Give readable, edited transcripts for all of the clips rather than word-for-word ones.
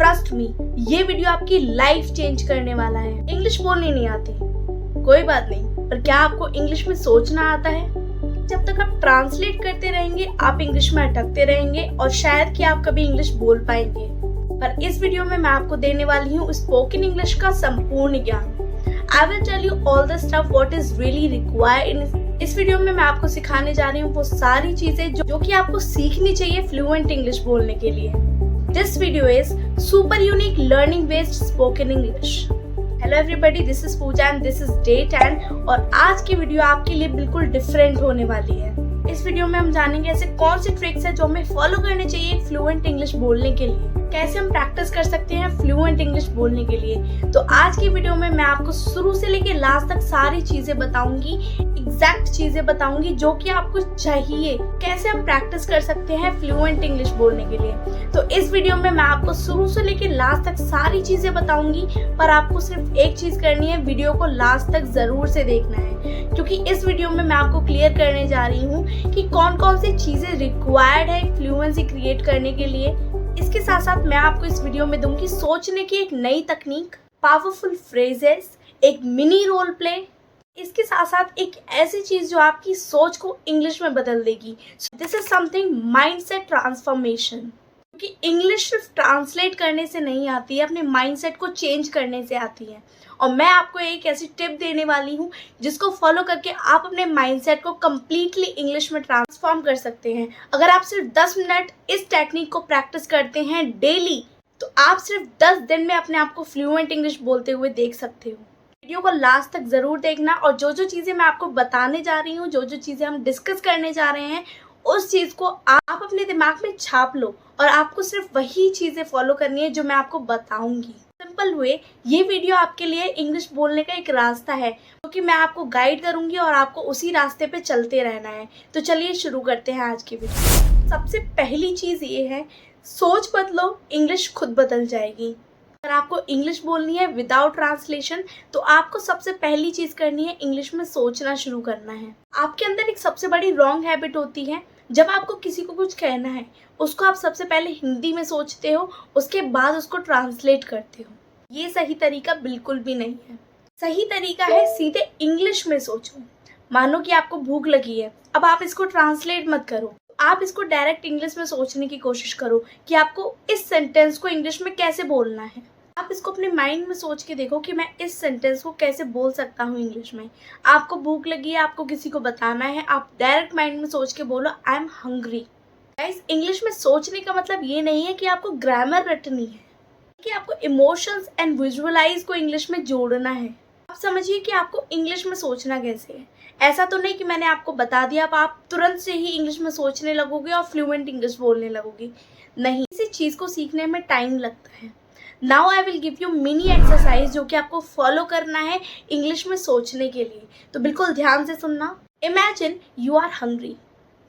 Trust me, ये video आपकी life change करने वाला है। इंग्लिश बोलनी नहीं आती, कोई बात नहीं, पर क्या आपको इंग्लिश में सोचना आता है? जब तक आप ट्रांसलेट करते रहेंगे आप इंग्लिश में अटकते रहेंगे और शायद कि आप कभी इंग्लिश बोल पाएंगे। पर इस वीडियो में मैं आपको देने वाली हूँ स्पोकन इंग्लिश का संपूर्ण ज्ञान। I will tell you all the stuff what is really required in. इस वीडियो में मैं आपको सिखाने जा रही हूँ वो सारी चीजें जो कि आपको सीखनी चाहिए फ्लुएंट इंग्लिश बोलने के लिए। This video is super unique learning based spoken English. Hello everybody, this is Pooja and this is day 10 और आज की वीडियो आपके लिए बिल्कुल डिफरेंट होने वाली है। इस वीडियो में हम जानेंगे ऐसे कौन से ट्रिक्स है जो हमें फॉलो करने चाहिए फ्लुएंट इंग्लिश बोलने के लिए, कैसे हम प्रैक्टिस कर सकते हैं फ्लुएंट इंग्लिश बोलने के लिए। तो आज की वीडियो में मैं आपको शुरू से लेकर लास्ट तक सारी चीजें बताऊंगी, एग्जैक्ट चीजें बताऊंगी जो कि आपको चाहिए, कैसे हम प्रैक्टिस कर सकते हैं फ्लुएंट इंग्लिश बोलने के लिए। तो इस वीडियो में मैं आपको शुरू से लेकर लास्ट तक सारी चीजें बताऊंगी, पर आपको सिर्फ एक चीज करनी है, वीडियो को लास्ट तक जरूर से देखना है, क्योंकि इस वीडियो में मैं आपको क्लियर करने जा रही हूँ कि कौन कौन सी चीजें रिक्वायर्ड है फ्लुएंसी क्रिएट करने के लिए। इसके साथ साथ मैं आपको इस वीडियो में दूंगी सोचने की एक नई तकनीक, पावरफुल फ्रेजेस, एक मिनी रोल प्ले, इसके साथ साथ एक ऐसी चीज जो आपकी सोच को इंग्लिश में बदल देगी। This is something mindset transformation, क्योंकि इंग्लिश सिर्फ ट्रांसलेट करने से नहीं आती है, अपने माइंडसेट को चेंज करने से आती है। और मैं आपको एक ऐसी टिप देने वाली हूँ जिसको फॉलो करके आप अपने माइंडसेट को कम्प्लीटली इंग्लिश में ट्रांसफॉर्म कर सकते हैं। अगर आप सिर्फ 10 मिनट इस टेक्निक को प्रैक्टिस करते हैं डेली, तो आप सिर्फ 10 दिन में अपने आप को फ्लुएंट इंग्लिश बोलते हुए देख सकते हो। वीडियो को लास्ट तक जरूर देखना और जो जो चीज़ें मैं आपको बताने जा रही हूँ, जो जो चीज़ें हम डिस्कस करने जा रहे हैं, उस चीज़ को आप अपने दिमाग में छाप लो और आपको सिर्फ वही चीज़ें फॉलो करनी है जो मैं आपको बताऊंगी। सिंपल वे, ये वीडियो आपके लिए इंग्लिश बोलने का एक रास्ता है, क्योंकि मैं आपको गाइड करूंगी और आपको उसी रास्ते पे चलते रहना है। तो चलिए शुरू करते हैं आज की वीडियो। सबसे पहली चीज़ ये है, सोच बदलो, इंग्लिश खुद बदल जाएगी। अगर आपको इंग्लिश बोलनी है विदाउट ट्रांसलेशन, तो आपको सबसे पहली चीज़ करनी है इंग्लिश में सोचना शुरू करना है। आपके अंदर एक सबसे बड़ी रॉन्ग हैबिट होती है, जब आपको किसी को कुछ कहना है उसको आप सबसे पहले हिंदी में सोचते हो, उसके बाद उसको ट्रांसलेट करते हो। ये सही तरीका बिल्कुल भी नहीं है। सही तरीका है सीधे इंग्लिश में सोचो। मानो कि आपको भूख लगी है, अब आप इसको ट्रांसलेट मत करो, आप इसको डायरेक्ट इंग्लिश में सोचने की कोशिश करो कि आपको इस सेंटेंस को इंग्लिश में कैसे बोलना है। आप इसको अपने माइंड में सोच के देखो कि मैं इस सेंटेंस को कैसे बोल सकता हूँ इंग्लिश में। आपको भूख लगी है, आपको किसी को बताना है, आप डायरेक्ट माइंड में सोच के बोलो आई एम हंग्री। गाइस, इंग्लिश में सोचने का मतलब ये नहीं है कि आपको ग्रामर रटनी है, कि आपको इमोशंस एंड विजुअलाइज को इंग्लिश में जोड़ना है। आप समझिए कि आपको इंग्लिश में सोचना कैसे है। ऐसा तो नहीं कि मैंने आपको बता दिया अब आप तुरंत से ही इंग्लिश में सोचने लगोगे और फ्लुएंट इंग्लिश बोलने लगोगे। नहीं, किसी चीज़ को सीखने में टाइम लगता है। Now I will give you mini exercise जो कि आपको फॉलो करना है इंग्लिश में सोचने के लिए। तो बिल्कुल ध्यान से सुनना। Imagine you are hungry.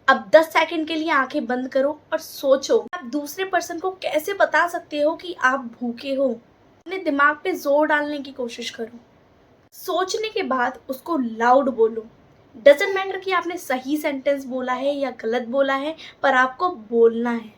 अब 10 सेकंड के लिए आंखें बंद करो और सोचो आप दूसरे पर्सन को कैसे बता सकते हो कि आप भूखे हो। अपने दिमाग पे जोर डालने की कोशिश करो। सोचने के बाद उसको लाउड बोलो। डजंट मैटर कि आपने सही सेंटेंस बोला है या गलत बोला है, पर आपको बोलना है।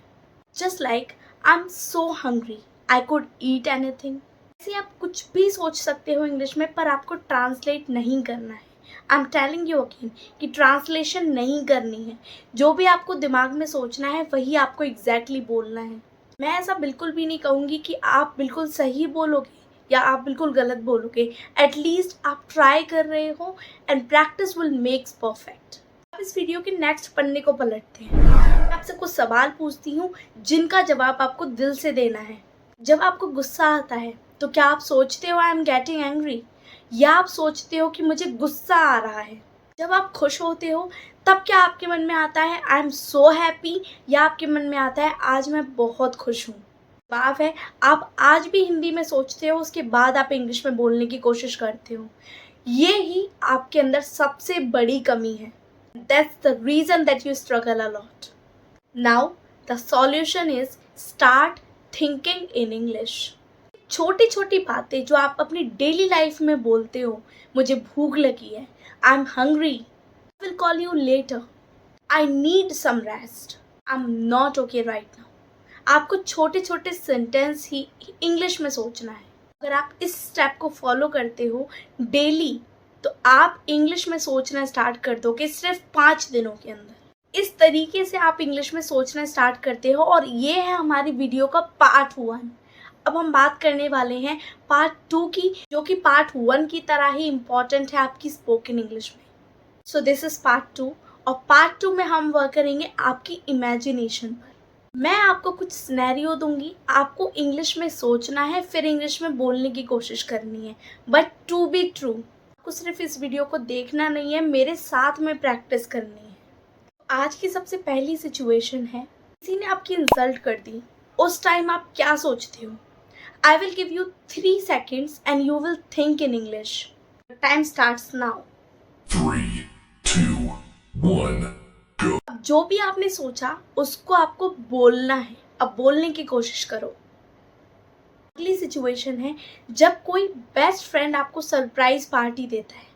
Just like I am so hungry, I could eat anything. ऐसे आप कुछ भी सोच सकते हो इंग्लिश में, पर आपको ट्रांसलेट नहीं करना है। I am telling you again कि ट्रांसलेशन नहीं करनी है। जो भी आपको दिमाग में सोचना है वही आपको एग्जैक्टली बोलना है। मैं ऐसा बिल्कुल भी नहीं कहूँगी कि आप बिल्कुल सही बोलोगे या आप बिल्कुल गलत बोलोगे। एटलीस्ट आप ट्राई कर रहे हो and practice will makes perfect. अब इस वीडियो के नेक्स्ट पन्ने को पलटते हैं। मैं आपसे कुछ सवाल पूछती हूँ जिनका जवाब आपको दिल से देना है। जब आपको गुस्सा आता है तो क्या आप सोचते हो आई एम गेटिंग एंग्री, या आप सोचते हो कि मुझे गुस्सा आ रहा है? जब आप खुश होते हो तब क्या आपके मन में आता है आई एम सो हैप्पी, या आपके मन में आता है आज मैं बहुत खुश हूँ? जवाब है आप आज भी हिंदी में सोचते हो, उसके बाद आप इंग्लिश में बोलने की कोशिश करते हो। ये ही आपके अंदर सबसे बड़ी कमी है। That's the reason that you struggle a lot. Now the solution is start thinking in English. छोटी छोटी बातें जो आप अपनी डेली लाइफ में बोलते हो, मुझे भूख लगी है, I am hungry, I will call you later, I need some rest, I am not okay right now, आपको छोटे छोटे सेंटेंस ही इंग्लिश में सोचना है। अगर आप इस स्टेप को फॉलो करते हो डेली, तो आप इंग्लिश में सोचना स्टार्ट कर दोगे सिर्फ 5 दिनों के अंदर। इस तरीके से आप इंग्लिश में सोचना स्टार्ट करते हो, और ये है हमारी वीडियो का पार्ट 1। अब हम बात करने वाले हैं पार्ट 2 की, जो कि पार्ट 1 की तरह ही इम्पॉर्टेंट है आपकी स्पोकन इंग्लिश में। सो दिस इज पार्ट 2, और पार्ट 2 में हम वर्क करेंगे आपकी इमेजिनेशन पर। मैं आपको कुछ सिनेरियो दूंगी, आपको इंग्लिश में सोचना है, फिर इंग्लिश में बोलने की कोशिश करनी है, बट टू बी ट्रू। आपको सिर्फ इस वीडियो को देखना नहीं है, मेरे साथ में प्रैक्टिस करनी है। आज की सबसे पहली सिचुएशन है, किसी ने आपकी इंसल्ट कर दी, उस टाइम आप क्या सोचते हो? I will give you 3 seconds and you will think in English. Time starts now. 3, 2, 1. अब जो भी आपने सोचा उसको आपको बोलना है। अब बोलने की कोशिश करो। अगली सिचुएशन है, जब कोई बेस्ट फ्रेंड आपको सरप्राइज पार्टी देता है,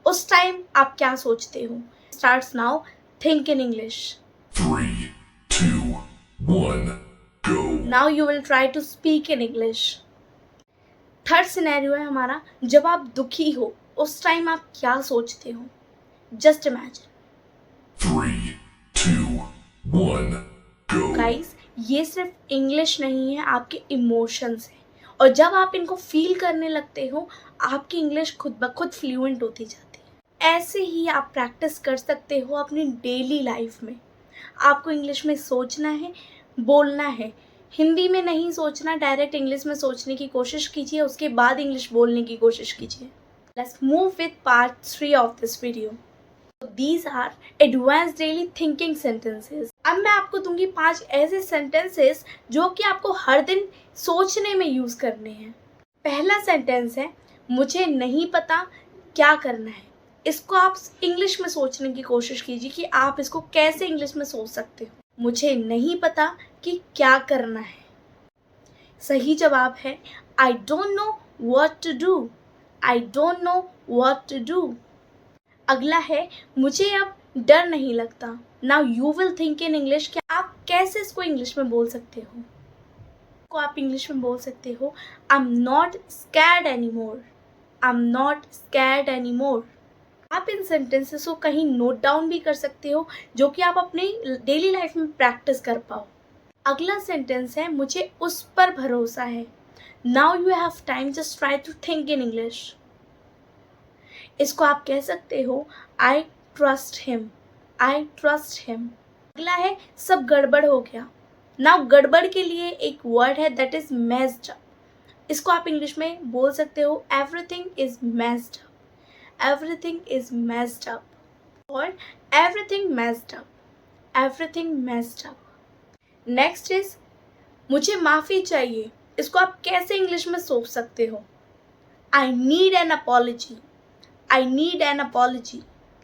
उस टाइम आप क्या सोचते हो? Starts now, think in English. 3, 2, 1, go. Now you will try to speak in English. Third scenario है हमारा, जब आप दुखी हो, उस टाइम आप क्या सोचते हो? Just imagine. 3, 2, 1, go. गाइस, ये सिर्फ इंग्लिश नहीं है, आपके इमोशंस हैं, और जब आप इनको फील करने लगते हो, आपकी इंग्लिश खुद ब खुद फ्लुएंट होती जाती है। ऐसे ही आप प्रैक्टिस कर सकते हो अपनी डेली लाइफ में। आपको इंग्लिश में सोचना है, बोलना है। हिंदी में नहीं सोचना, डायरेक्ट इंग्लिश में सोचने की कोशिश कीजिए, उसके बाद इंग्लिश बोलने की कोशिश कीजिए। Let's move with part 3 of this video. These are advanced daily thinking sentences. अब मैं आपको दूंगी 5 ऐसे सेंटेंसेस जो कि आपको हर दिन सोचने में यूज करने हैं। पहला सेंटेंस है, मुझे नहीं पता क्या करना है। इसको आप इंग्लिश में सोचने की कोशिश कीजिए कि आप इसको कैसे इंग्लिश में सोच सकते हो। मुझे नहीं पता कि क्या करना है। सही जवाब है, I don't know what to do. I don't know what to do. अगला है, मुझे अब डर नहीं लगता। Now you will think in English कि आप कैसे इसको इंग्लिश में बोल सकते हो। को आप इंग्लिश में बोल सकते हो, आई am not scared any more. I am not scared any more. आप इन सेंटेंसेस को कहीं नोट डाउन भी कर सकते हो, जो कि आप अपनी डेली लाइफ में प्रैक्टिस कर पाओ। अगला सेंटेंस है, मुझे उस पर भरोसा है। Now you have time, just try to think in English. इसको आप कह सकते हो, I trust him. I trust him. अगला है, सब गड़बड़ हो गया। नाउ गड़बड़ के लिए एक वर्ड है, दैट इज मेस्ड अप। इसको आप इंग्लिश में बोल सकते हो, everything is messed up. Everything is messed up, और everything messed up. Everything messed up. Next is, मुझे माफ़ी चाहिए। इसको आप कैसे इंग्लिश में सोच सकते हो? I need an apology. I need an apology.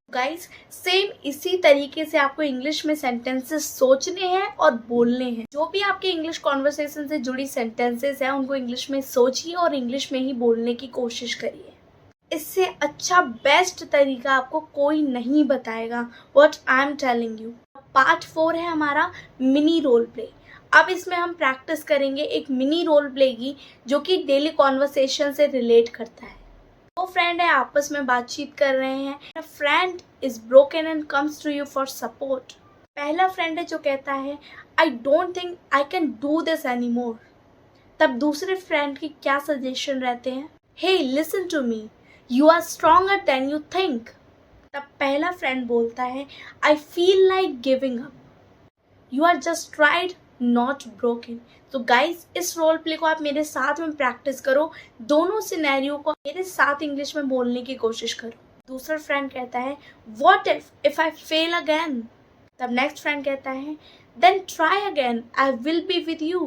Guys, same इसी तरीके से आपको इंग्लिश में सेंटेंसेस सोचने हैं और बोलने हैं। जो भी आपके इंग्लिश कॉन्वर्सेशन से जुड़ी सेंटेंसेस हैं, उनको इंग्लिश में सोचिए और इंग्लिश में ही बोलने की कोशिश करिए। इससे अच्छा बेस्ट तरीका आपको कोई नहीं बताएगा। What I'm telling you. Part 4 है हमारा मिनी रोल प्ले। अब इसमें हम प्रैक्टिस करेंगे एक मिनी रोल प्ले की, जो कि डेली कॉन्वर्सेशन से रिलेट करता है। दो फ्रेंड है, आपस में बातचीत कर रहे हैं। A friend is broken and comes to you for support. पहला फ्रेंड है जो कहता है, I don't think I can do this anymore. तब दूसरे फ्रेंड की क्या सजेशन रहते हैं? Hey, listen to me. You are stronger than you think. तब पहला फ्रेंड बोलता है, I feel like giving up. You are just tried, not broken. तो गाइस, इस रोल प्ले को आप मेरे साथ में प्रैक्टिस करो। दोनों सिनेरियो को मेरे साथ इंग्लिश में बोलने की कोशिश करो। दूसरा फ्रेंड कहता है, What if I fail again? तब नेक्स्ट फ्रेंड कहता है, Then try again. I will be with you.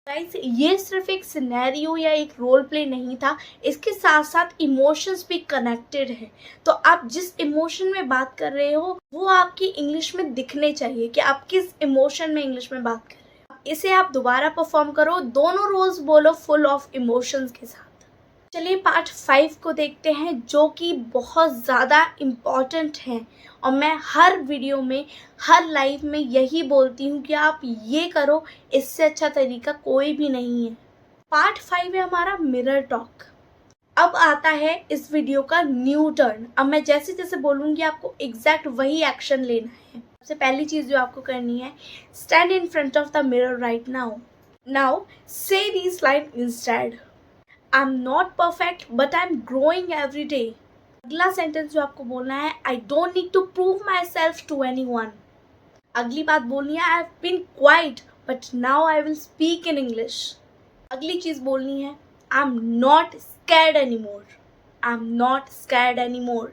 Guys, ये सिर्फ एक सिनेरियो या एक रोल प्ले नहीं था, इसके साथ साथ इमोशंस भी कनेक्टेड है। तो आप जिस इमोशन में बात कर रहे हो, वो आपकी इंग्लिश में दिखने चाहिए कि आप किस इमोशन में इंग्लिश में बात कर रहे हो। इसे आप दोबारा परफॉर्म करो, दोनों रोल्स बोलो फुल ऑफ इमोशंस के साथ। चलिए पार्ट 5 को देखते हैं, जो कि बहुत ज़्यादा इम्पॉर्टेंट है और मैं हर वीडियो में, हर लाइव में यही बोलती हूँ कि आप ये करो, इससे अच्छा तरीका कोई भी नहीं है। पार्ट 5 है हमारा मिरर टॉक। अब आता है इस वीडियो का न्यू टर्न। अब मैं जैसे जैसे बोलूँगी आपको एग्जैक्ट वही एक्शन लेना है। सबसे पहली चीज़ जो आपको करनी है, stand in front of the mirror right now से this line instead. I'm not perfect but I'm growing every day। अगला सेंटेंस जो आपको बोलना है, I don't need to prove myself to anyone। अगली बात बोलनी है, I've been quiet but now I will speak in English। अगली चीज़ बोलनी है, I'm not scared anymore। I'm not scared anymore।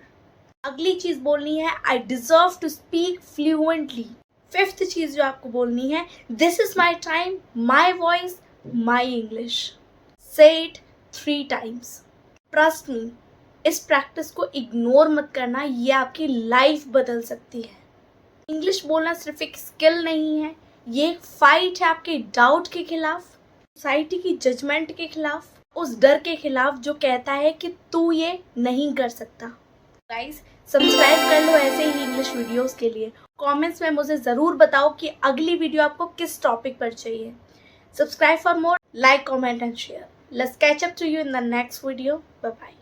अगली चीज़ बोलनी है, I deserve to speak fluently। Fifth चीज़ जो आपको बोलनी है, This is my time, my voice, my English। Say it 3 times। Trust me, इस प्रैक्टिस को इग्नोर मत करना, ये आपकी लाइफ बदल सकती है। इंग्लिश बोलना सिर्फ एक स्किल नहीं है, ये एक फाइट है आपके डाउट के खिलाफ, सोसाइटी की जजमेंट के खिलाफ, उस डर के खिलाफ जो कहता है कि तू ये नहीं कर सकता। गाइस, सब्सक्राइब कर लो ऐसे ही इंग्लिश वीडियोस के लिए। कमेंट्स में मुझे ज़रूर बताओ कि अगली वीडियो आपको किस टॉपिक पर चाहिए। Subscribe for more, like, comment and share. Let's catch up to you in the next video. Bye bye.